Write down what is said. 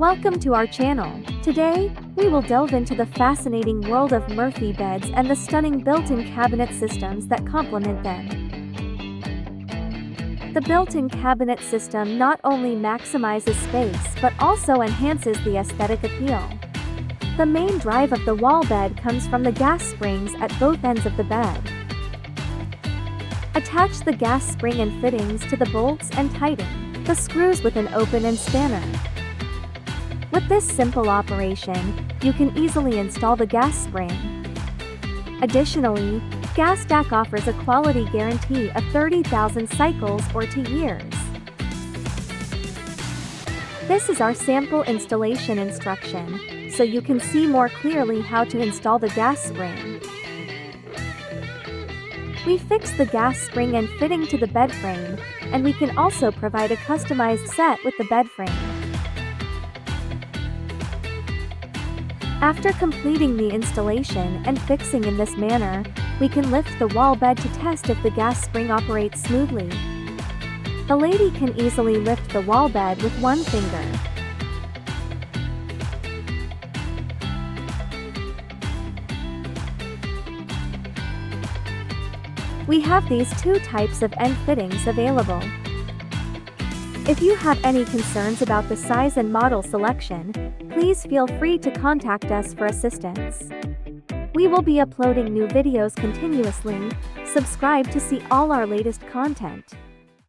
Welcome to our channel. Today, we will delve into the fascinating world of Murphy beds and the stunning built-in cabinet systems that complement them. The built-in cabinet system not only maximizes space but also enhances the aesthetic appeal. The main drive of the wall bed comes from the gas springs at both ends of the bed. Attach the gas spring and fittings to the bolts and tighten the screws with an open and spanner. With this simple operation, you can easily install the gas spring. Additionally, Gastac offers a quality guarantee of 30,000 cycles or 2 years. This is our sample installation instruction, so you can see more clearly how to install the gas spring. We fix the gas spring and fitting to the bed frame, and we can also provide a customized set with the bed frame. After completing the installation and fixing in this manner, we can lift the wall bed to test if the gas spring operates smoothly. The lady can easily lift the wall bed with one finger. We have these two types of end fittings available. If you have any concerns about the size and model selection, please feel free to contact us for assistance. We will be uploading new videos continuously. Subscribe to see all our latest content.